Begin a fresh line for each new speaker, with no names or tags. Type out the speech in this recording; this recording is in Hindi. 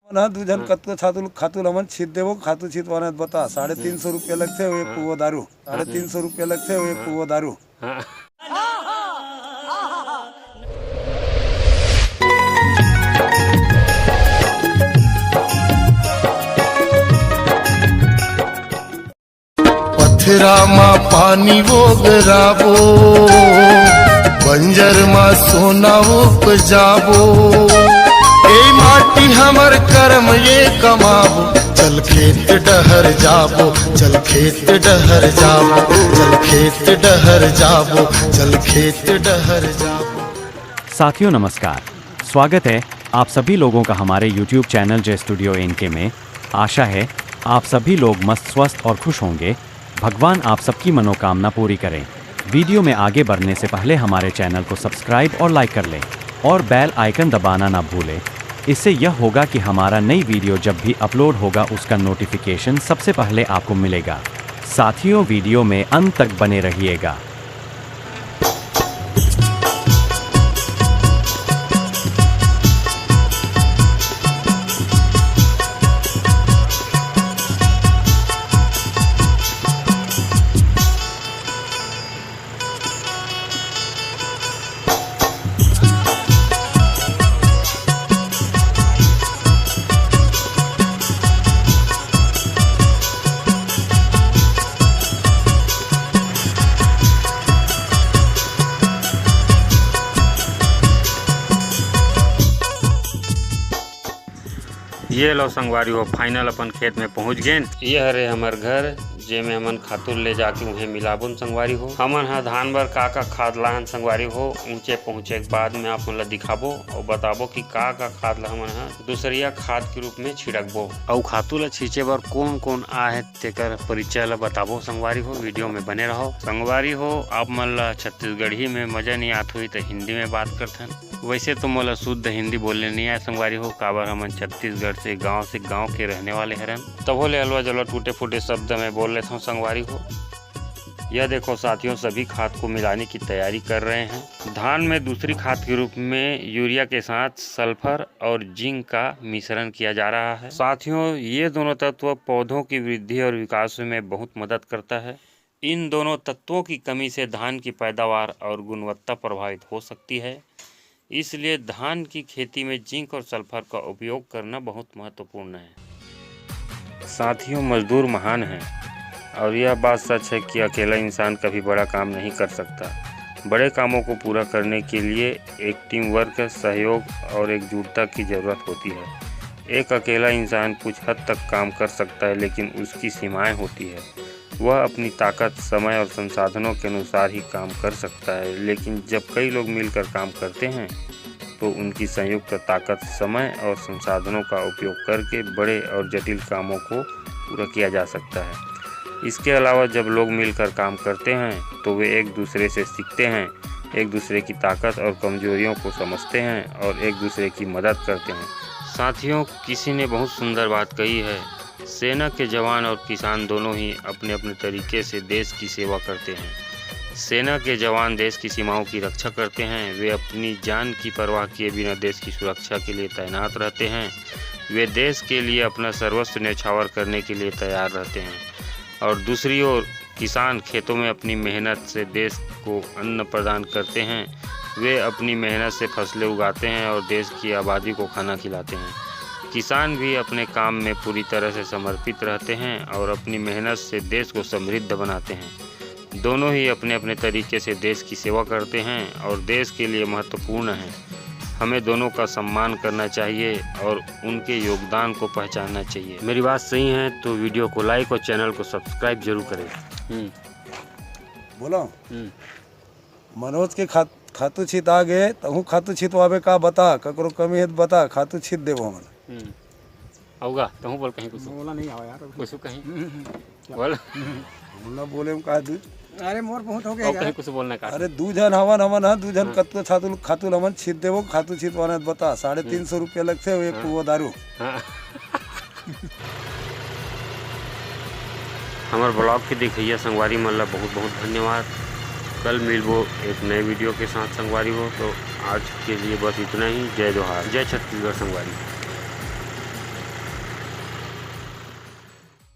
ना दू जन कत्तो खातू लमन छीत देवो खातू छीतवाना बता 350 रुपये लगते हो एक पुआ दारू 350 रुपये लगते हो एक पुआ दारू।
पथरामा पानी वोगरावो बंजर मा सोना उपजावो ए माटी हमर कर्म ये कमावो चल खेत डहर जाबो चल खेत डहर जाबो चल खेत डहर जाबो चल खेत डहर जाबो।
साथियों नमस्कार, स्वागत है आप सभी लोगों का हमारे YouTube चैनल जे स्टूडियो एनके में। आशा है आप सभी लोग मस्त स्वस्थ और खुश होंगे। भगवान आप सबकी मनोकामना पूरी करें। वीडियो में आगे बढ़ने से पहले हमारे चैनल को सब्सक्राइब और लाइक कर लें और बेल आइकन दबाना ना भूलें। इससे यह होगा कि हमारा नई वीडियो जब भी अपलोड होगा उसका नोटिफिकेशन सबसे पहले आपको मिलेगा। साथियों वीडियो में अंत तक बने रहिएगा।
ये लो संगवारी हो फाइनल अपन खेत में पहुंच गए। ये हरे हमर घर जे में हमन खातुर ले जाके उन्हें मिलाबुन संगवारी हो। हमन हा धान बर का खाद लाहन संगवारी हो। ऊंचे पहुंचे के बाद में आप मन ला दिखाबो और बताबो कि का खाद ला हमन हा दूसरिया खाद के रूप में छिड़कबो और खातु ला छींचे बर कौन कौन आहे तेकर परिचय ला बताबो संगवारी हो। वीडियो में बने रहो संगवारी हो। आप मन ला छत्तीसगढ़ी में मजा नहीं आत हुई तो हिंदी में बात करथन। वैसे तो मोला शुद्ध हिंदी बोलने नहीं आए संगवारी हो, काबर हमन छत्तीसगढ़ से गांव के रहने वाले हरन। तब ले हलवा जलवा टूटे फूटे शब्द में बोल लेता हूँ संगवारी हो। यह देखो साथियों सभी खाद को मिलाने की तैयारी कर रहे हैं। धान में दूसरी खाद के रूप में यूरिया के साथ सल्फर और जिंक का मिश्रण किया जा रहा है। साथियों ये दोनों तत्व पौधों की वृद्धि और विकास में बहुत मदद करता है। इन दोनों तत्वों की कमी से धान की पैदावार और गुणवत्ता प्रभावित हो सकती है। इसलिए धान की खेती में जिंक और सल्फर का उपयोग करना बहुत महत्वपूर्ण है। साथियों मजदूर महान हैं और यह बात सच है कि अकेला इंसान कभी बड़ा काम नहीं कर सकता। बड़े कामों को पूरा करने के लिए एक टीम वर्क, सहयोग और एकजुटता की ज़रूरत होती है। एक अकेला इंसान कुछ हद तक काम कर सकता है लेकिन उसकी सीमाएं होती है। वह अपनी ताकत, समय और संसाधनों के अनुसार ही काम कर सकता है। लेकिन जब कई लोग मिलकर काम करते हैं तो उनकी संयुक्त ताकत, समय और संसाधनों का उपयोग करके बड़े और जटिल कामों को पूरा किया जा सकता है। इसके अलावा जब लोग मिलकर काम करते हैं तो वे एक दूसरे से सीखते हैं, एक दूसरे की ताकत और कमजोरियों को समझते हैं और एक दूसरे की मदद करते हैं। साथियों किसी ने बहुत सुंदर बात कही है, सेना के जवान और किसान दोनों ही अपने अपने तरीके से देश की सेवा करते हैं। सेना के जवान देश की सीमाओं की रक्षा करते हैं। वे अपनी जान की परवाह किए बिना देश की सुरक्षा के लिए तैनात रहते हैं। वे देश के लिए अपना सर्वस्व न्यौछावर करने के लिए तैयार रहते हैं। और दूसरी ओर किसान खेतों में अपनी मेहनत से देश को अन्न प्रदान करते हैं। वे अपनी मेहनत से फसलें उगाते हैं और देश की आबादी को खाना खिलाते हैं। किसान भी अपने काम में पूरी तरह से समर्पित रहते हैं और अपनी मेहनत से देश को समृद्ध बनाते हैं। दोनों ही अपने अपने तरीके से देश की सेवा करते हैं और देश के लिए महत्वपूर्ण हैं। हमें दोनों का सम्मान करना चाहिए और उनके योगदान को पहचानना चाहिए। मेरी बात सही है तो वीडियो को लाइक और चैनल को सब्सक्राइब जरूर करें।
बोलो मनोज के खातू छीत आ गए तहु खातू छीतवाबे का बता ककरो कमी है तो बता खातू छीत देबो हमन।
आऊगा तुम बोल कहीं कुछ
बोला नहीं आओ यार
कुछ कहीं बोल
ना बोले हम का दू।
अरे मोर बहुत हो
और
गया
कहीं कुछ बोलना का।
अरे दू जन हवन हमन हा दू जन कत्तो खातू हमन छीत देबो खातू छीतवाना बता 350 रुपये लगते हो एक पुआ दारू।
हमारे ब्लॉग के देखिए संगवारी मन ला बहुत बहुत धन्यवाद। कल मिलबो एक नए वीडियो के साथ संगवारी हो। तो आज के लिए बस इतना ही। जय जोहार, जय छत्तीसगढ़ संगवारी।